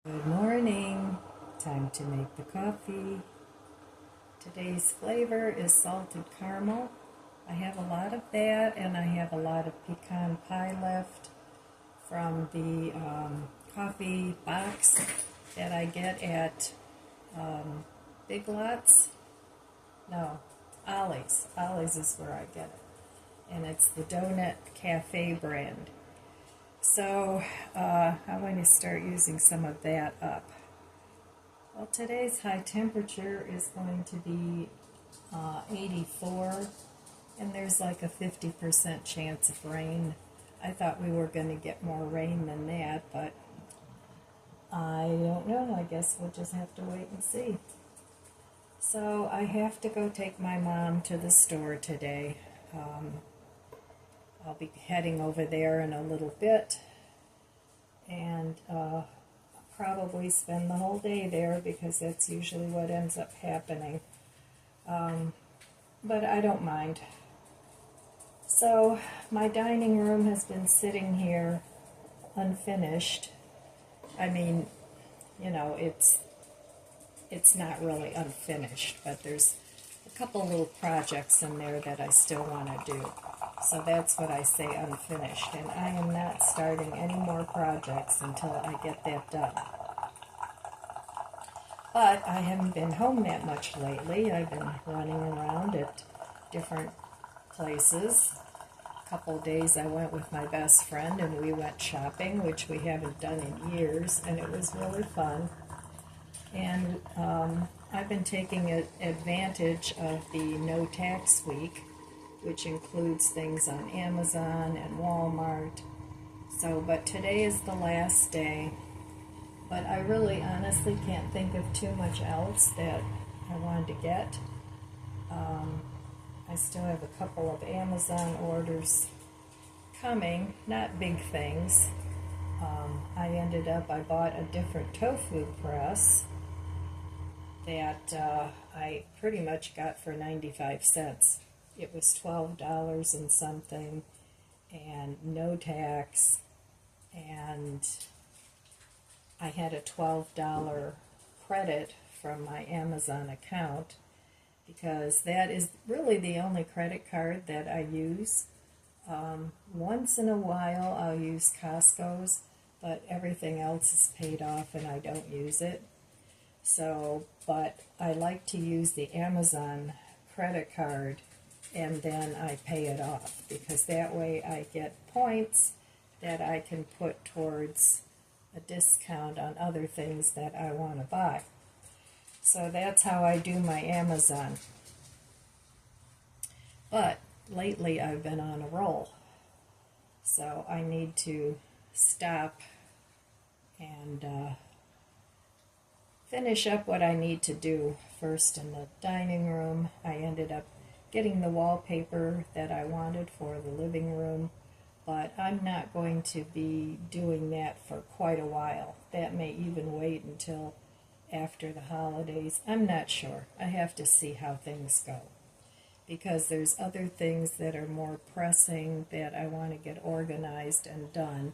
Good morning. Time to make the coffee. Today's flavor is salted caramel. I have a lot of that, and I have a lot of pecan pie left from the coffee box that I get at Big Lots. No, Ollie's. Ollie's is where I get it. And it's the Donut Cafe brand. So I'm going to start using some of that up. Well, today's high temperature is going to be 84, and there's like a 50% chance of rain. I thought we were going to get more rain than that, but I don't know. I guess we'll just have to wait and see. So I have to go take my mom to the store today. I'll be heading over there in a little bit, and probably spend the whole day there because that's usually what ends up happening. But I don't mind. So my dining room has been sitting here unfinished. I mean, you know, it's not really unfinished, but there's a couple little projects in there that I still want to do. So that's what I say unfinished, and I am not starting any more projects until I get that done. But I haven't been home that much lately. I've been running around at different places. A couple of days I went with my best friend and we went shopping, which we haven't done in years, and it was really fun. And I've been taking advantage of the no tax week, which includes things on Amazon and Walmart. So, but today is the last day. But I really honestly can't think of too much else that I wanted to get. I still have a couple of Amazon orders coming, not big things. I bought a different tofu press that I pretty much got for 95 cents. It was $12 and something, and no tax, and I had a $12 credit from my Amazon account, because that is really the only credit card that I use. Once in a while I'll use Costco's, but everything else is paid off and I don't use it. So, but I like to use the Amazon credit card and then I pay it off, because that way I get points that I can put towards a discount on other things that I want to buy. So that's how I do my Amazon. But lately I've been on a roll. So I need to stop and finish up what I need to do. First in the dining room, I ended up getting the wallpaper that I wanted for the living room, but I'm not going to be doing that for quite a while. That may even wait until after the holidays. I'm not sure. I have to see how things go, because there's other things that are more pressing that I want to get organized and done.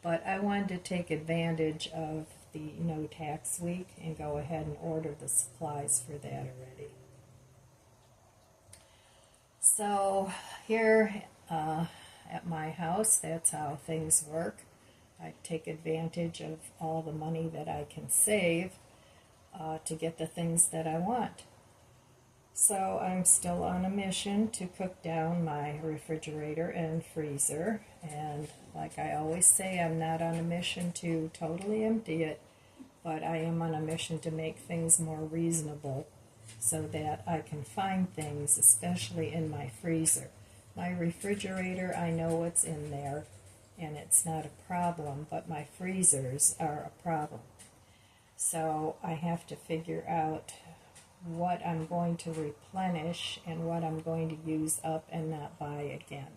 But I wanted to take advantage of the no tax week and go ahead and order the supplies for that already. So here at my house, that's how things work. I take advantage of all the money that I can save to get the things that I want. So I'm still on a mission to cook down my refrigerator and freezer, and like I always say, I'm not on a mission to totally empty it, but I am on a mission to make things more reasonable so that I can find things, especially in my freezer. My refrigerator, I know what's in there, and it's not a problem, but my freezers are a problem. So I have to figure out what I'm going to replenish and what I'm going to use up and not buy again.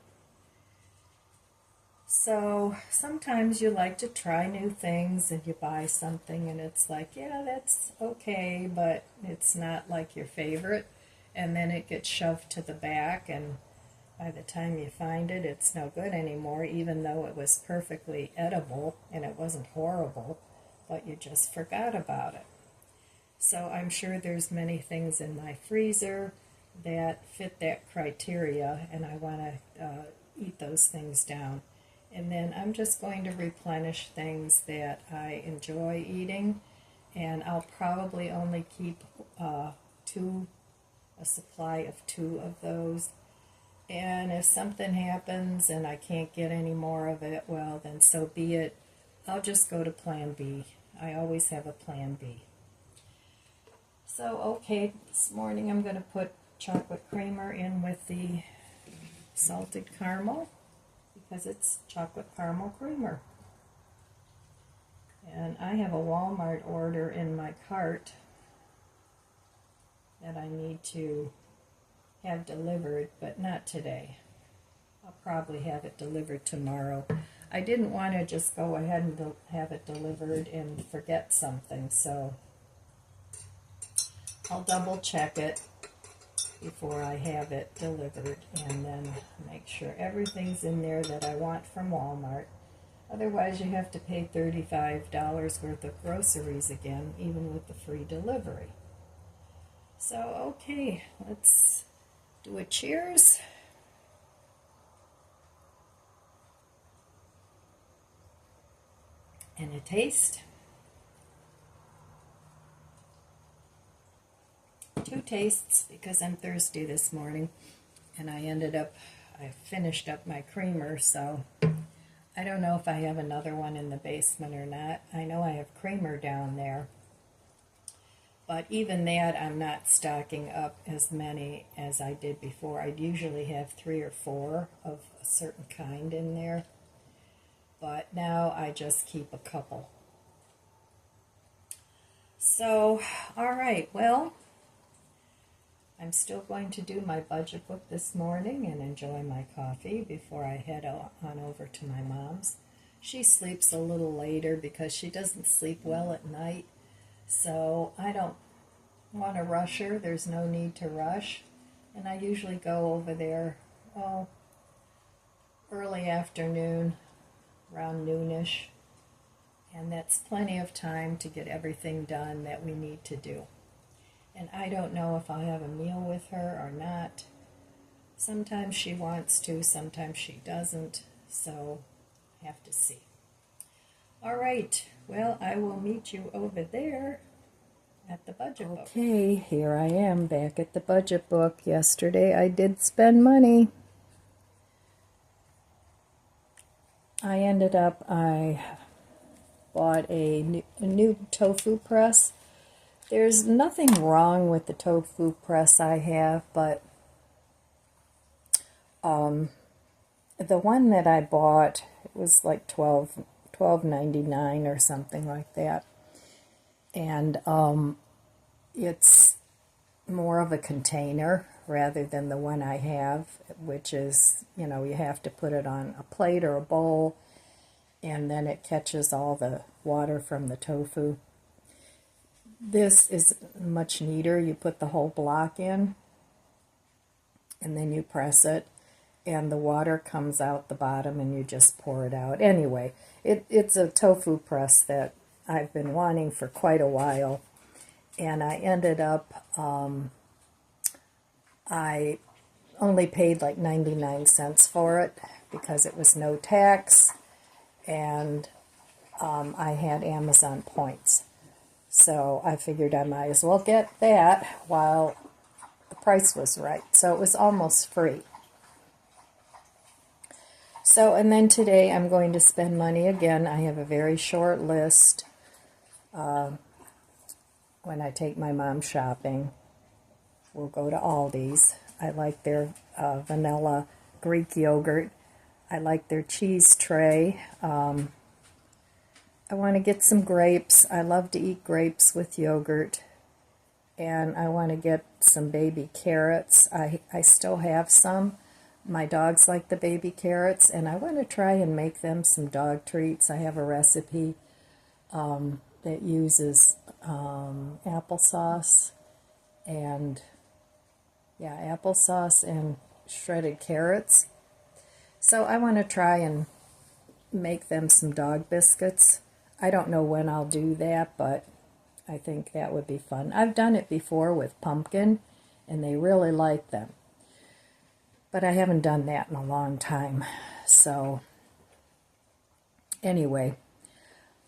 So sometimes you like to try new things and you buy something and it's like, yeah, that's okay, but it's not like your favorite, and then it gets shoved to the back, and by the time you find it, it's no good anymore, even though it was perfectly edible and it wasn't horrible. but you just forgot about it. So I'm sure there's many things in my freezer that fit that criteria, and I want to eat those things down. And then I'm just going to replenish things that I enjoy eating, and I'll probably only keep a supply of 2 of those. And if something happens and I can't get any more of it, well, then so be it. I'll just go to plan B. I always have a plan B. So, okay, this morning I'm going to put chocolate creamer in with the salted caramel because it's chocolate caramel creamer. And I have a Walmart order in my cart that I need to have delivered, but not today. I'll probably have it delivered tomorrow. I didn't want to just go ahead and have it delivered and forget something, so I'll double check it before I have it delivered and then make sure everything's in there that I want from Walmart. Otherwise, you have to pay $35 worth of groceries again, even with the free delivery. So, okay, let's do a cheers. And a taste. 2 tastes because I'm thirsty this morning, and I finished up my creamer, so I don't know if I have another one in the basement or not. I know I have creamer down there, but even that I'm not stocking up as many as I did before. I'd usually have 3 or 4 of a certain kind in there, but now I just keep a couple. So, all right, well, I'm still going to do my budget book this morning and enjoy my coffee before I head on over to my mom's. She sleeps a little later because she doesn't sleep well at night, so I don't want to rush her. There's no need to rush, and I usually go over there, early afternoon, around noonish, and that's plenty of time to get everything done that we need to do. And I don't know if I'll have a meal with her or not. Sometimes she wants to, sometimes she doesn't, so I have to see. All right, well, I will meet you over there at the budget book. Okay, here I am back at the budget book. Yesterday I did spend money. I bought a new tofu press. There's nothing wrong with the tofu press I have, but the one that I bought, it was like $12.99 or something like that. And it's more of a container rather than the one I have, which is, you have to put it on a plate or a bowl, and then it catches all the water from the tofu. This is much neater. You put the whole block in, and then you press it, and the water comes out the bottom, and you just pour it out. Anyway, it's a tofu press that I've been wanting for quite a while, and I ended up, I only paid like 99 cents for it because it was no tax, and I had Amazon points. So I figured I might as well get that while the price was right. So it was almost free. So, and then today I'm going to spend money again. I have a very short list when I take my mom shopping. We'll go to Aldi's. I like their vanilla Greek yogurt. I like their cheese tray. I want to get some grapes. I love to eat grapes with yogurt. And I want to get some baby carrots. I still have some. My dogs like the baby carrots, and I want to try and make them some dog treats. I have a recipe that uses applesauce and shredded carrots. So I want to try and make them some dog biscuits. I don't know when I'll do that, but I think that would be fun. I've done it before with pumpkin, and they really like them. But I haven't done that in a long time. So anyway,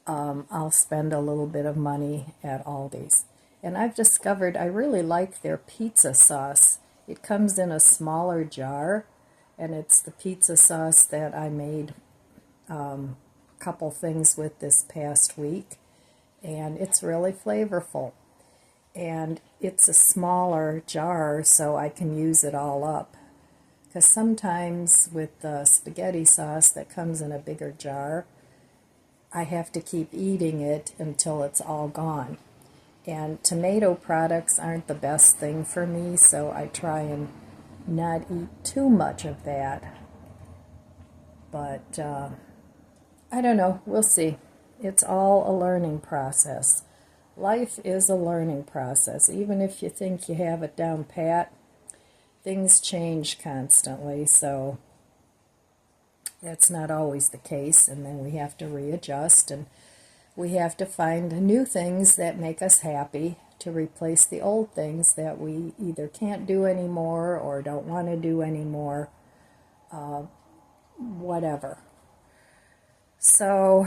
I'll spend a little bit of money at Aldi's. And I've discovered I really like their pizza sauce. It comes in a smaller jar, and it's the pizza sauce that I made a couple things with this past week. And it's really flavorful. And it's a smaller jar, so I can use it all up. Because sometimes with the spaghetti sauce that comes in a bigger jar, I have to keep eating it until it's all gone. And tomato products aren't the best thing for me, so I try and not eat too much of that. But I don't know, we'll see. It's all a learning process. Life is a learning process. Even if you think you have it down pat, things change constantly, so that's not always the case, and then we have to readjust, and we have to find new things that make us happy to replace the old things that we either can't do anymore or don't want to do anymore, whatever. So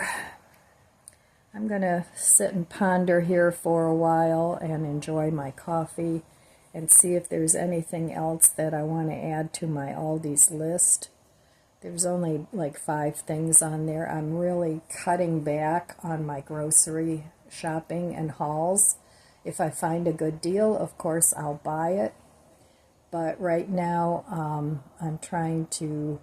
I'm going to sit and ponder here for a while and enjoy my coffee and see if there's anything else that I want to add to my Aldi's list. There's only like 5 things on there. I'm really cutting back on my grocery shopping and hauls. If I find a good deal, of course, I'll buy it. But right now, I'm trying to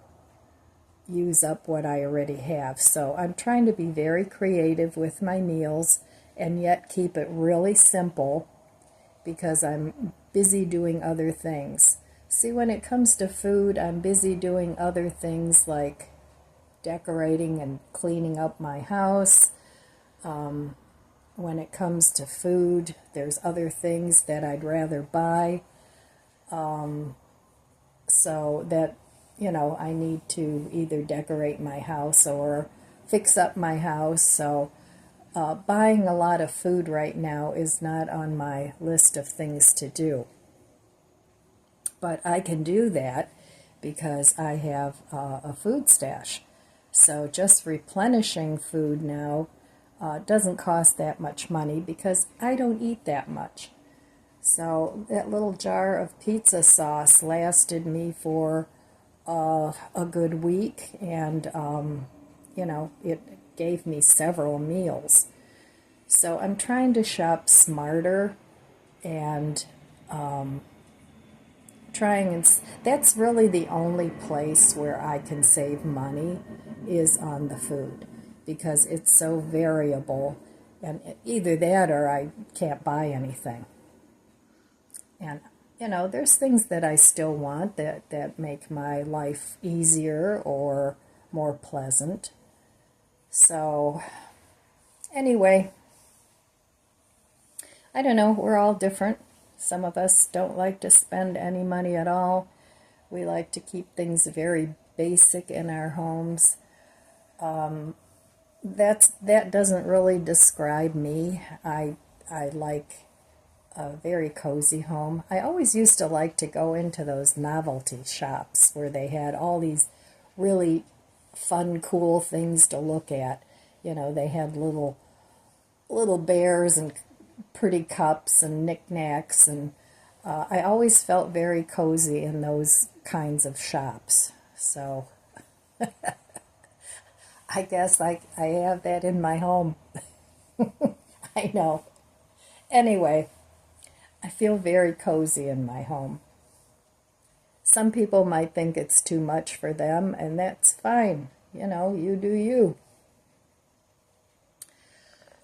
use up what I already have. So I'm trying to be very creative with my meals and yet keep it really simple because I'm busy doing other things. See, when it comes to food, I'm busy doing other things like decorating and cleaning up my house. When it comes to food, there's other things that I'd rather buy. So that, I need to either decorate my house or fix up my house. So buying a lot of food right now is not on my list of things to do. But I can do that because I have a food stash. So just replenishing food now doesn't cost that much money because I don't eat that much. So that little jar of pizza sauce lasted me for a good week, and it gave me several meals. So I'm trying to shop smarter and that's really the only place where I can save money is on the food because it's so variable, and either that or I can't buy anything. And there's things that I still want that make my life easier or more pleasant. So anyway, I don't know, we're all different. Some of us don't like to spend any money at all. We like to keep things very basic in our homes. That doesn't really describe me. I like a very cozy home. I always used to like to go into those novelty shops where they had all these really fun, cool things to look at. They had little bears and pretty cups and knickknacks, and I always felt very cozy in those kinds of shops. So I guess I have that in my home. I know. Anyway, I feel very cozy in my home. Some people might think it's too much for them, and that's fine. You do you.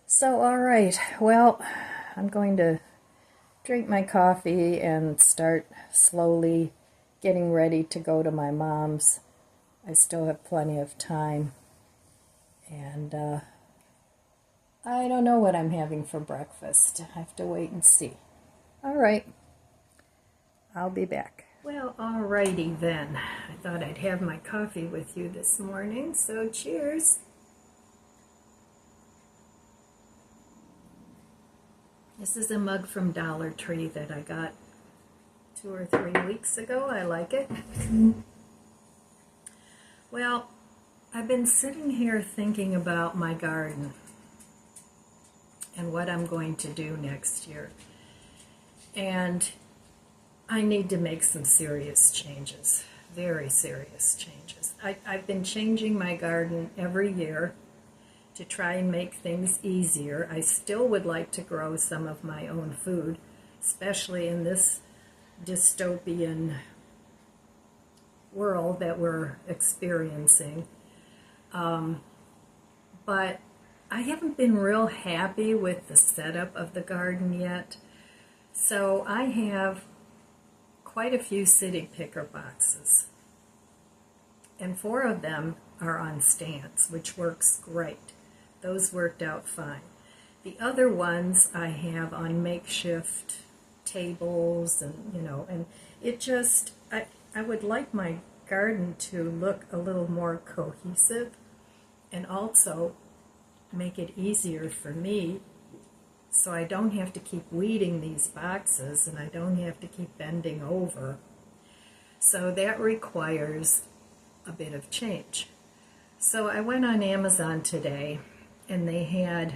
So, all right, well, I'm going to drink my coffee and start slowly getting ready to go to my mom's. I still have plenty of time, and I don't know what I'm having for breakfast. I have to wait and see. All right, I'll be back. Well, alrighty then. I thought I'd have my coffee with you this morning, so cheers. This is a mug from Dollar Tree that I got 2 or 3 weeks ago. I like it. Well, I've been sitting here thinking about my garden and what I'm going to do next year. And I need to make some serious changes, very serious changes. I've been changing my garden every year to try and make things easier. I still would like to grow some of my own food, especially in this dystopian world that we're experiencing. But I haven't been real happy with the setup of the garden yet. So I have quite a few city picker boxes, and 4 of them are on stands, which works great. Those worked out fine. The other ones I have on makeshift tables, and and it just, I would like my garden to look a little more cohesive and also make it easier for me so I don't have to keep weeding these boxes and I don't have to keep bending over. So that requires a bit of change. So I went on Amazon today and they had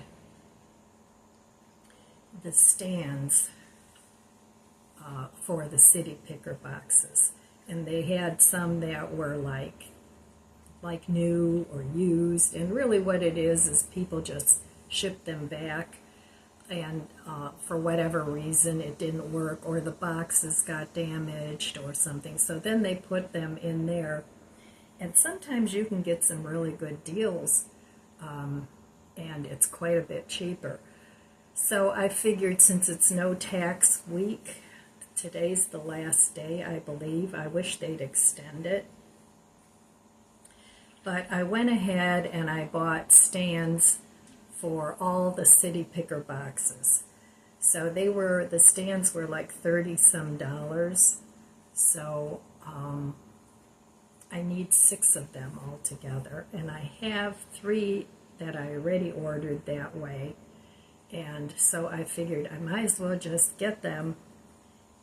the stands for the city picker boxes, and they had some that were like new or used, and really what it is people just ship them back, and for whatever reason it didn't work, or the boxes got damaged or something, so then they put them in there. And sometimes you can get some really good deals, and it's quite a bit cheaper. So I figured, since it's no tax week, today's the last day, I believe. I wish they'd extend it. But I went ahead and I bought stands for all the city picker boxes. So the stands were like $30-some. So I need 6 of them altogether, and I have 3 that I already ordered that way, and so I figured I might as well just get them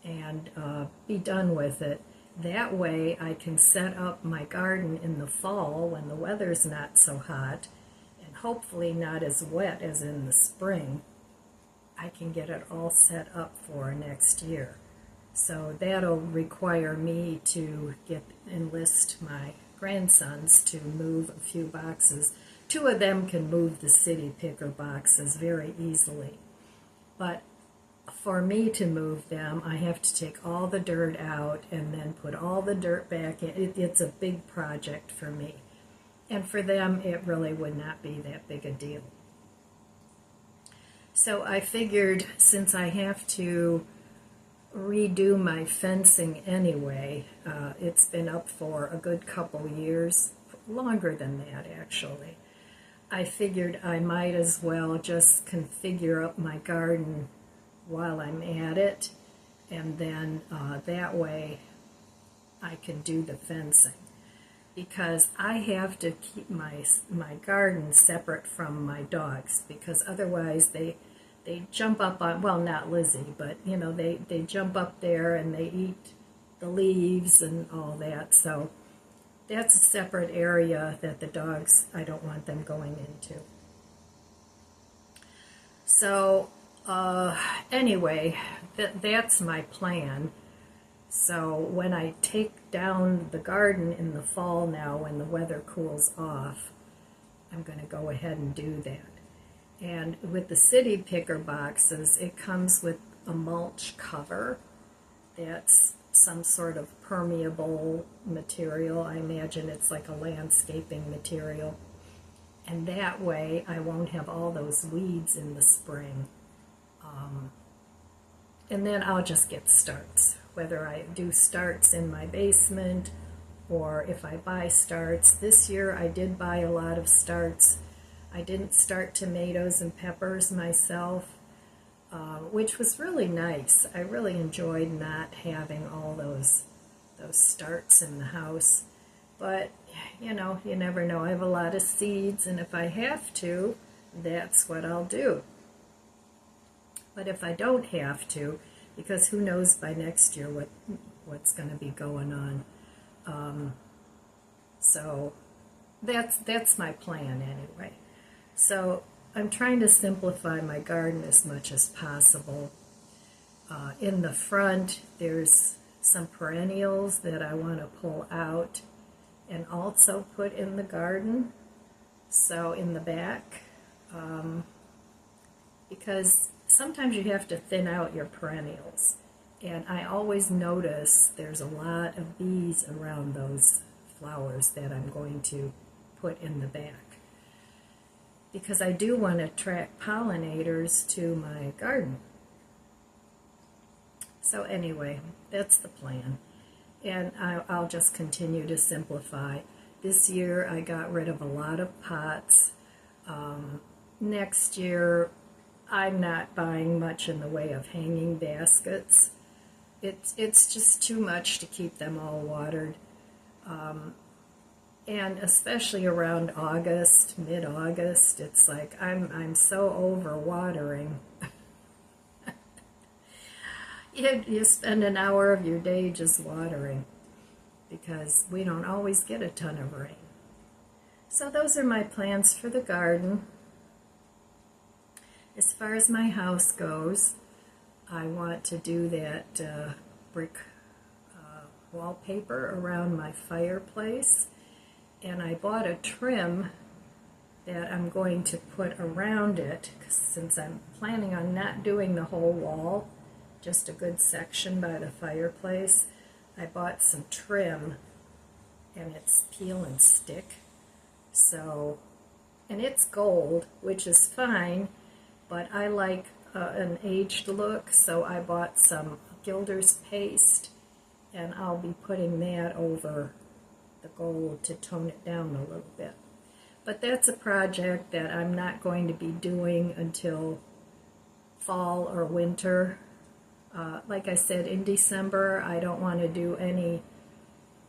and be done with it. That way I can set up my garden in the fall when the weather's not so hot and hopefully not as wet as in the spring. I can get it all set up for next year. So that'll require me to enlist my grandsons to move a few boxes. 2 of them can move the city picker boxes very easily. But for me to move them, I have to take all the dirt out and then put all the dirt back in. It's a big project for me. And for them, it really would not be that big a deal. So I figured, since I have to redo my fencing anyway, it's been up for a good couple years, longer than that actually. I figured I might as well just configure up my garden while I'm at it, and then that way I can do the fencing, because I have to keep my garden separate from my dogs, because otherwise they jump up on, well, not Lizzie, but they jump up there and they eat the leaves and all that. So that's a separate area that the dogs, I don't want them going into. So anyway, that's my plan. So when I take down the garden in the fall now, when the weather cools off, I'm going to go ahead and do that. And with the city picker boxes, it comes with a mulch cover that's some sort of permeable material. I imagine it's like a landscaping material. And that way I won't have all those weeds in the spring. And then I'll just get starts, whether I do starts in my basement or if I buy starts. This year I did buy a lot of starts. I didn't start tomatoes and peppers myself, which was really nice. I really enjoyed not having all those starts in the house. But, you never know. I have a lot of seeds, and if I have to, that's what I'll do. But if I don't have to, because who knows by next year what's going to be going on. So that's my plan anyway. So I'm trying to simplify my garden as much as possible. In the front, there's some perennials that I want to pull out and also put in the garden. So in the back, because sometimes you have to thin out your perennials. And I always notice there's a lot of bees around those flowers that I'm going to put in the back. Because I do want to attract pollinators to my garden. So anyway, that's the plan. And I'll just continue to simplify. This year I got rid of a lot of pots. Next year I'm not buying much in the way of hanging baskets. It's just too much to keep them all watered. And especially around August, mid-August, it's like I'm so over watering. You spend an hour of your day just watering because we don't always get a ton of rain. So those are my plans for the garden. As far as my house goes, I want to do that brick wallpaper around my fireplace. And I bought a trim that I'm going to put around it, since I'm planning on not doing the whole wall, just a good section by the fireplace. I bought some trim, and it's peel and stick. So, and it's gold, which is fine, but I like an aged look, so I bought some Gilder's paste, and I'll be putting that over the gold to tone it down a little bit. But that's a project that I'm not going to be doing until fall or winter. Like I said, in December I don't want to do any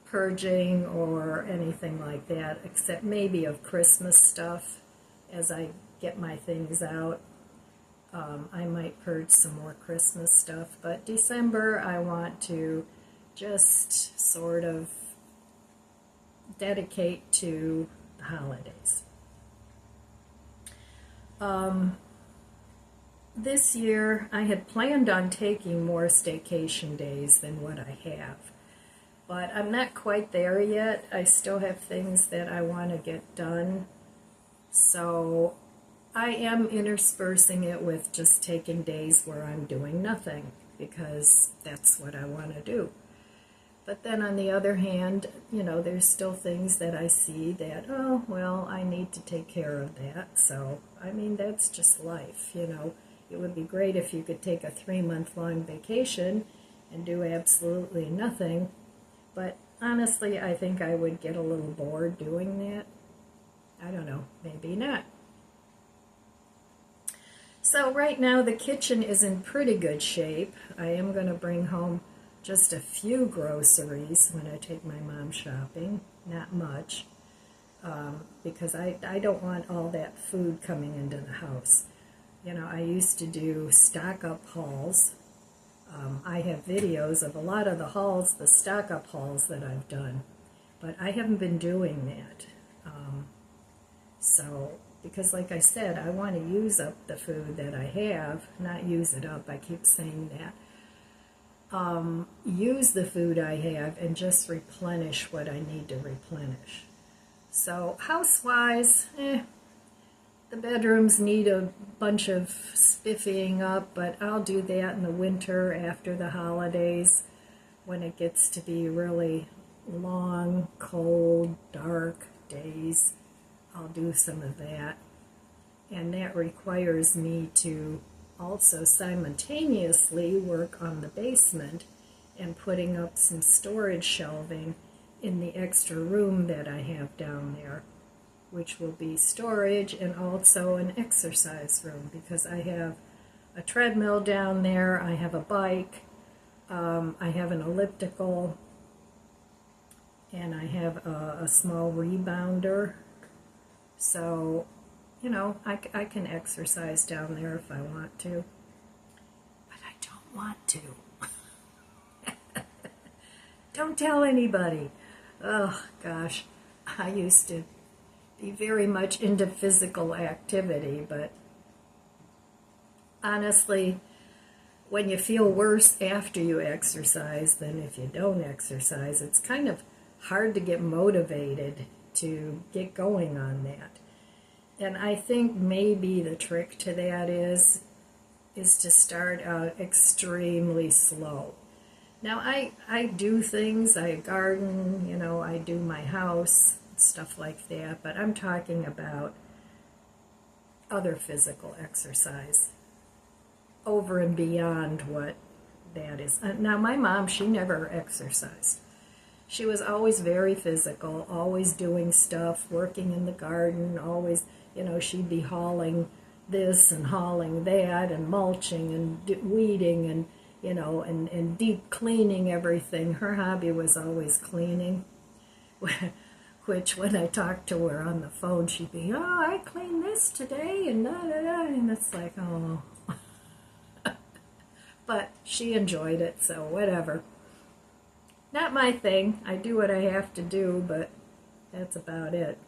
purging or anything like that, except maybe of Christmas stuff. As I get my things out, I might purge some more Christmas stuff, but December I want to just sort of dedicate to the holidays. This year I had planned on taking more staycation days than what I have, but I'm not quite there yet. I still have things that I want to get done, so I am interspersing it with just taking days where I'm doing nothing, because that's what I want to do. But then on the other hand, you know, there's still things that I see that, oh, well, I need to take care of that. So, I mean, that's just life, you know. It would be great if you could take a 3-month-long vacation and do absolutely nothing. But honestly, I think I would get a little bored doing that. I don't know, maybe not. So right now the kitchen is in pretty good shape. I am going to bring home just a few groceries when I take my mom shopping, not much, because I don't want all that food coming into the house. You know, I used to do stock-up hauls. I have videos of a lot of the hauls, the stock-up hauls that I've done, but I haven't been doing that. So, because like I said, I want to use up the food that I have, not use it up, I keep saying that. Use the food I have and just replenish what I need to replenish. So, house-wise, the bedrooms need a bunch of spiffying up, but I'll do that in the winter after the holidays when it gets to be really long, cold, dark days. I'll do some of that. And that requires me to also simultaneously work on the basement and putting up some storage shelving in the extra room that I have down there, which will be storage and also an exercise room, because I have a treadmill down there, I have a bike, I have an elliptical, and I have a small rebounder. So, you know, I can exercise down there if I want to. want to. Don't tell anybody. Oh, gosh. I used to be very much into physical activity, but honestly, when you feel worse after you exercise than if you don't exercise, it's kind of hard to get motivated to get going on that. And I think maybe the trick to that is to start out extremely slow. Now, I do things, I garden, I do my house, stuff like that, but I'm talking about other physical exercise over and beyond what that is. Now, my mom, she never exercised. She was always very physical, always doing stuff, working in the garden, always, she'd be hauling this and hauling that and mulching and weeding and, and deep cleaning everything. Her hobby was always cleaning, which when I talked to her on the phone, she'd be, oh, I cleaned this today and da-da-da, and it's like, oh. But she enjoyed it, so whatever. Not my thing. I do what I have to do, but that's about it.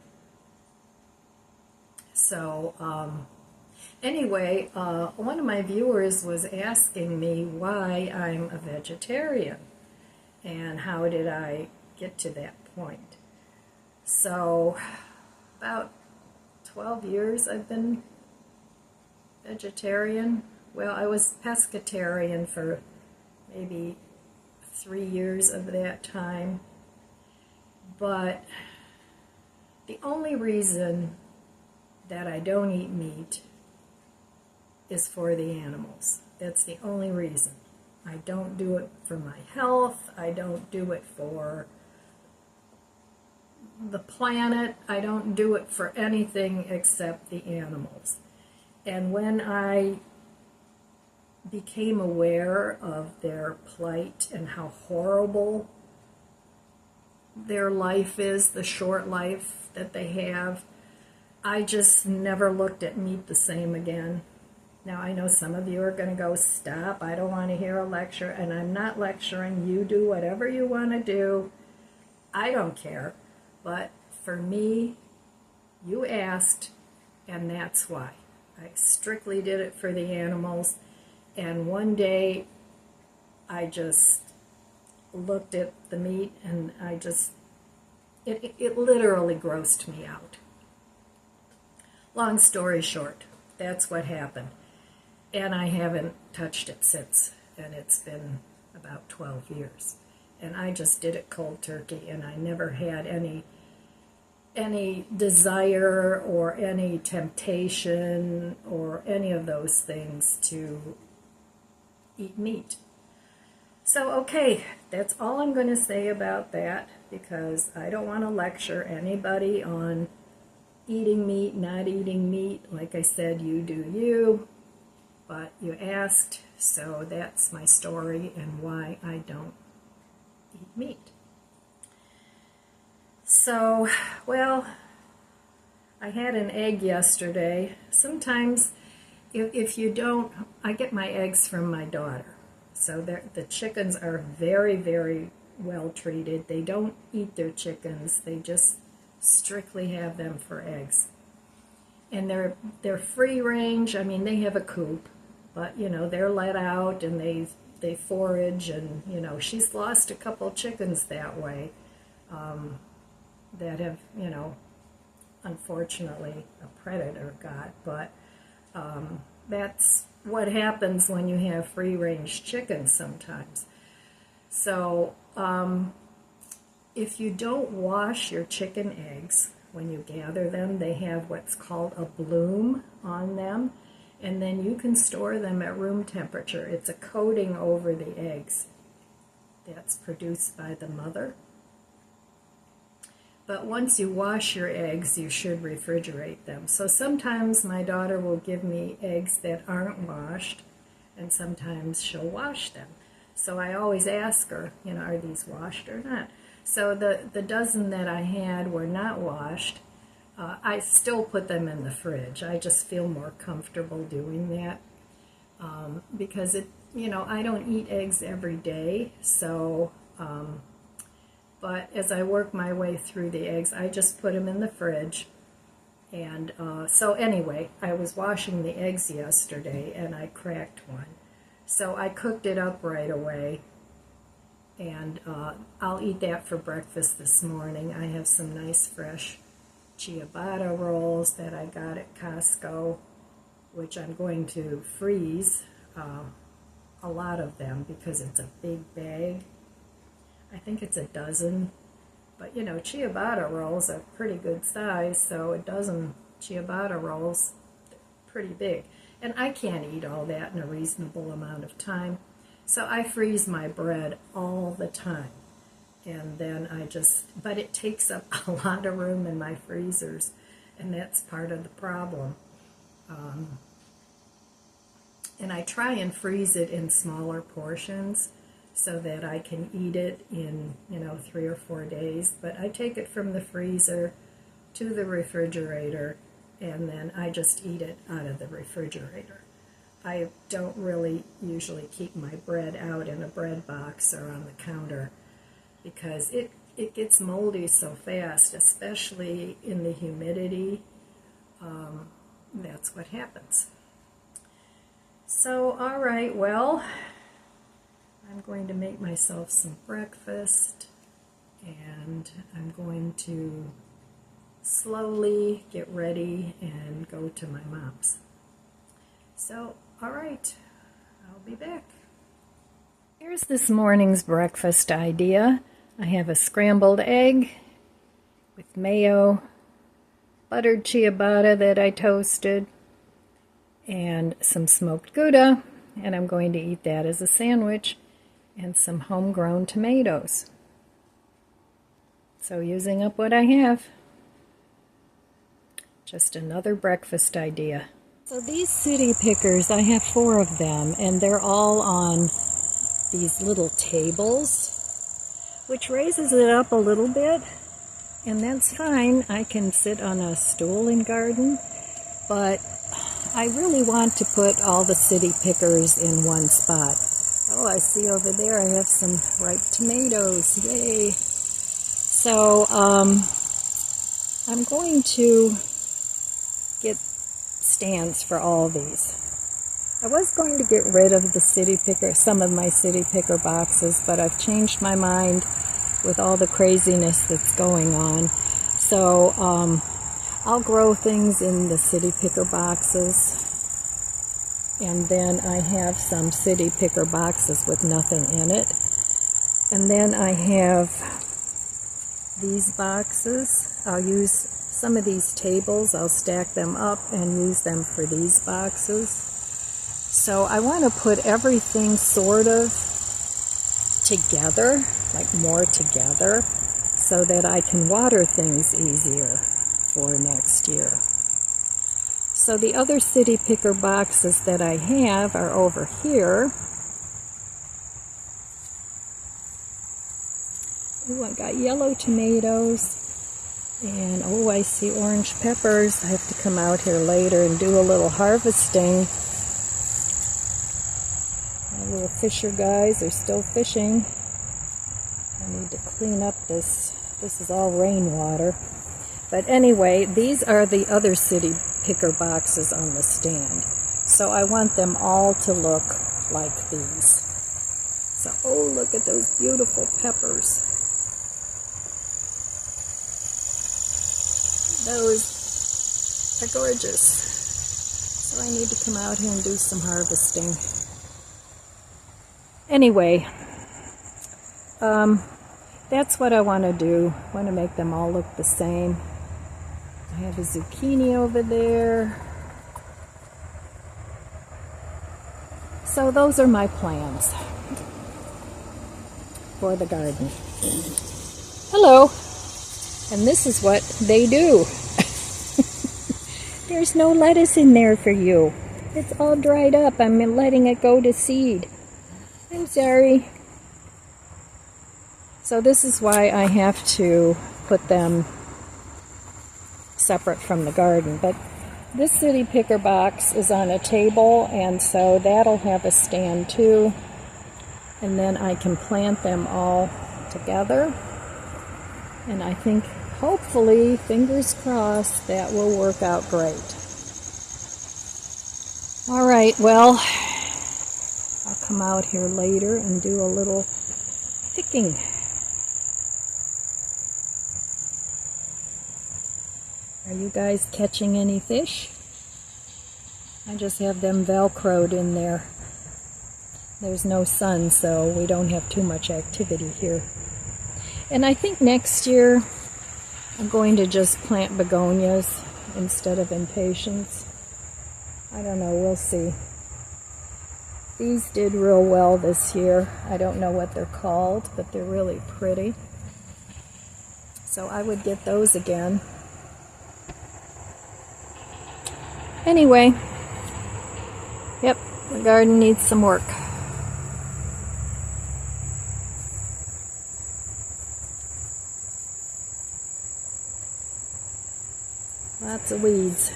So, anyway, one of my viewers was asking me why I'm a vegetarian and how did I get to that point. So, about 12 years I've been vegetarian. Well, I was pescatarian for maybe 3 years of that time. But the only reason that I don't eat meat is for the animals. That's the only reason. I don't do it for my health. I don't do it for the planet. I don't do it for anything except the animals. And when I became aware of their plight and how horrible their life is, the short life that they have, I just never looked at meat the same again. Now, I know some of you are going to go, stop, I don't want to hear a lecture, and I'm not lecturing. You do whatever you want to do. I don't care. But for me, you asked, and that's why. I strictly did it for the animals. And one day, I just looked at the meat, and it literally grossed me out. Long story short, that's what happened. And I haven't touched it since, and it's been about 12 years. And I just did it cold turkey, and I never had any desire or any temptation or any of those things to eat meat. So, okay, that's all I'm going to say about that, because I don't want to lecture anybody on eating meat, not eating meat. Like I said, you do you, but you asked, so that's my story and why I don't eat meat. So, well, I had an egg yesterday. Sometimes, if you don't, I get my eggs from my daughter. So the chickens are very, very well treated. They don't eat their chickens. They just strictly have them for eggs. And they're free range. I mean, they have a coop, but, they're let out and they forage, and, she's lost a couple chickens that way. That have, unfortunately a predator got, but that's what happens when you have free-range chickens sometimes. So if you don't wash your chicken eggs when you gather them, they have what's called a bloom on them, and then you can store them at room temperature. It's a coating over the eggs that's produced by the mother. But once you wash your eggs, you should refrigerate them. So sometimes my daughter will give me eggs that aren't washed, and sometimes she'll wash them. So I always ask her, are these washed or not? So the dozen that I had were not washed. I still put them in the fridge. I just feel more comfortable doing that. because I don't eat eggs every day, so, but as I work my way through the eggs, I just put them in the fridge. And so anyway, I was washing the eggs yesterday, and I cracked one. So I cooked it up right away, and I'll eat that for breakfast this morning. I have some nice fresh ciabatta rolls that I got at Costco, which I'm going to freeze a lot of them because it's a big bag. I think it's a dozen, but ciabatta rolls are pretty good size, so a dozen ciabatta rolls, pretty big. And I can't eat all that in a reasonable amount of time, so I freeze my bread all the time. And then but it takes up a lot of room in my freezers, and that's part of the problem. And I try and freeze it in smaller portions so that I can eat it in, 3 or 4 days. But I take it from the freezer to the refrigerator, and then I just eat it out of the refrigerator. I don't really usually keep my bread out in a bread box or on the counter because it gets moldy so fast, especially in the humidity. That's what happens. So, all right, well, I'm going to make myself some breakfast, and I'm going to slowly get ready and go to my mom's. So, all right, I'll be back. Here's this morning's breakfast idea. I have a scrambled egg with mayo, buttered ciabatta that I toasted, and some smoked Gouda, and I'm going to eat that as a sandwich, and some homegrown tomatoes. So using up what I have. Just another breakfast idea. So these city pickers, I have 4 of them, and they're all on these little tables, which raises it up a little bit, and that's fine. I can sit on a stool and garden, but I really want to put all the city pickers in one spot. Oh, I see over there I have some ripe tomatoes. Yay! So I'm going to get stands for all these. I was going to get rid of some of my city picker boxes, but I've changed my mind with all the craziness that's going on. So I'll grow things in the city picker boxes, and then I have some city picker boxes with nothing in it. And then I have these boxes. I'll use some of these tables, I'll stack them up and use them for these boxes. So I want to put everything sort of together, like more together, so that I can water things easier for next year. So the other city picker boxes that I have are over here. Oh, I got yellow tomatoes. And, oh, I see orange peppers. I have to come out here later and do a little harvesting. My little fisher guys are still fishing. I need to clean up this. This is all rainwater. But anyway, these are the other city picker boxes on the stand. So I want them all to look like these. So, oh, look at those beautiful peppers. Those are gorgeous. So I need to come out here and do some harvesting. Anyway, that's what I want to do. I want to make them all look the same. I have a zucchini over there. So those are my plans for the garden. Hello. And this is what they do. There's no lettuce in there for you. It's all dried up. I'm letting it go to seed. I'm sorry. So this is why I have to put them separate from the garden. But This city picker box is on a table, and so that'll have a stand too. And then I can plant them all together. And I think, hopefully, fingers crossed, that will work out great. All right, well, I'll come out here later and do a little picking. Are you guys catching any fish? I just have them Velcroed in there. There's no sun, so we don't have too much activity here. And I think next year I'm going to just plant begonias instead of impatiens. I don't know, we'll see. These did real well this year. I don't know what they're called, but they're really pretty. So I would get those again. Anyway, yep, the garden needs some work. Lots of weeds.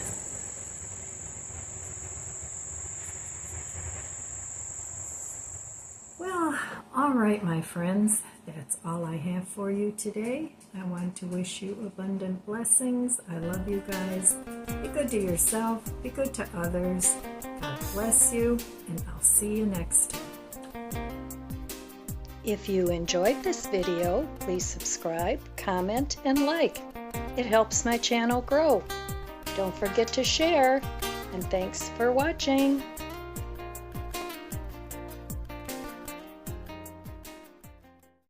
Well, all right, my friends, that's all I have for you today. I want to wish you abundant blessings. I love you guys. Be good to yourself. Be good to others. God bless you, and I'll see you next time. If you enjoyed this video, please subscribe, comment, and like. It helps my channel grow. Don't forget to share, and thanks for watching.